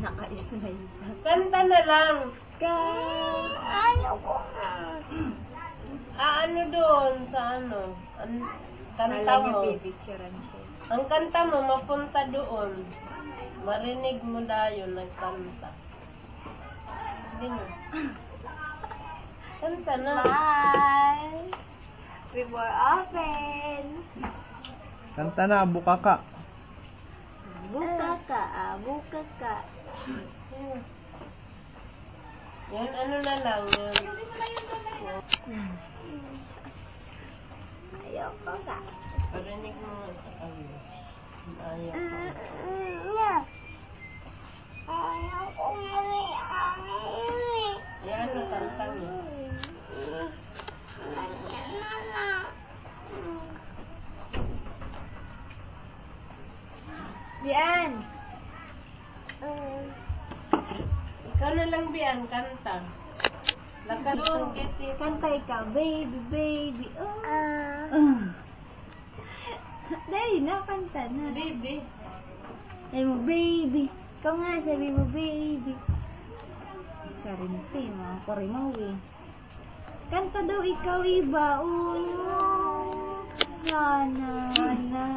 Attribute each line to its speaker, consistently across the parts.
Speaker 1: Naka-smile pa.
Speaker 2: Kanta na lang.
Speaker 3: Ayaw ko nga.
Speaker 2: Ano doon sa ano? Kanta mo.
Speaker 1: Pipicturean siya.
Speaker 2: Ang kanta mo, mapunta doon. Marinig mo dayon nagkanta. Hindi mo. Kanta na.
Speaker 3: Bye. Before open.
Speaker 4: Kanta na, buka ka.
Speaker 3: Buka ka, buka ka.
Speaker 2: Yan, ano na lang. Yan.
Speaker 3: Ayaw ko nga.
Speaker 2: Parinig mo. Ayaw ko.
Speaker 3: Ayaw ko nga.
Speaker 2: Yan, ano kanta mo?
Speaker 1: Bian!
Speaker 2: Ikaw na lang, Bian, kanta. Lakas ang kiti.
Speaker 1: Kanta ikaw, baby, baby. Oh. Dali na, kanta na.
Speaker 2: Baby.
Speaker 1: Sabi mo, baby. Ikaw nga, sabi mo, baby. Sorry na ito, mga kurimaw eh. Kanta daw ikaw, iba. Oh, sana, na.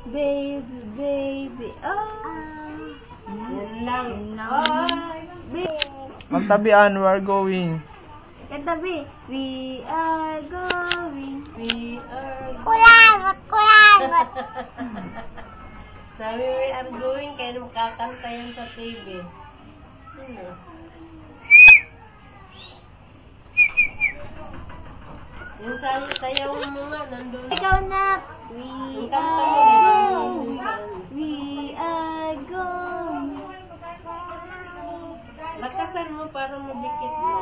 Speaker 1: Baby, baby. Oh.
Speaker 2: Yan lang.
Speaker 1: Yan lang.
Speaker 2: Ay.
Speaker 4: Magtabian, we are going.
Speaker 1: Kanta, be. We are going.
Speaker 2: We are
Speaker 3: Kulangot, kulangot.
Speaker 2: Sabi we are going kaya makakanta yan sa TV. Yung sayaw mo nga, nandun.
Speaker 1: Ikaw na. We
Speaker 2: Yung kanta mo
Speaker 1: are
Speaker 2: rin.
Speaker 1: going. We are going.
Speaker 2: Lakasan mo para madikit mo.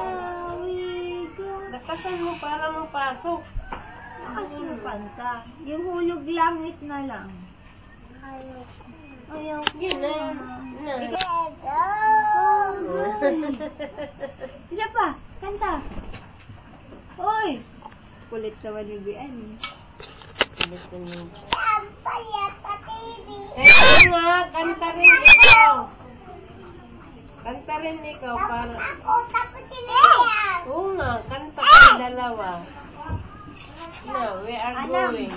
Speaker 1: We go.
Speaker 2: Lakasan mo para mapasok.
Speaker 1: Kasi yung kanta. Yung hulog langit na lang. Ayaw ko.
Speaker 2: Yun na yun. Na.
Speaker 1: Isa pa. Kanta. Hoy. Kulit sa walibian.
Speaker 2: Kaya nga, kanta rin ikaw. Kanta rin ikaw para... Oo nga, kanta ka dalawa. No, we are going.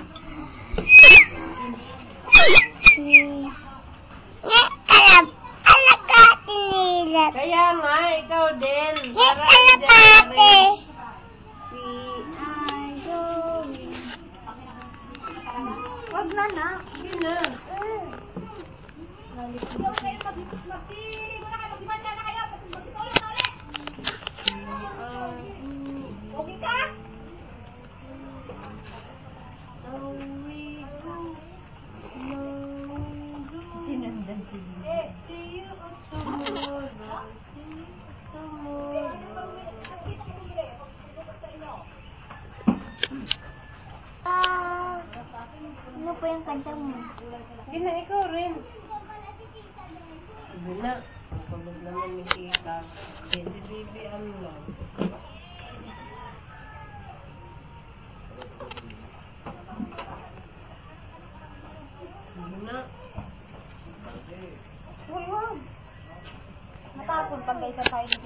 Speaker 2: Kaya nga, ikaw din. Para dyan rin.
Speaker 1: We are going. Wag na na.
Speaker 2: Yun na.
Speaker 1: Sinundan sila.
Speaker 2: See you tomorrow.
Speaker 1: Ano pa yung kanta mo?
Speaker 2: Hindi na, ikaw rin. Hindi na. Pagod naman ni Tita. Baby, ano lang.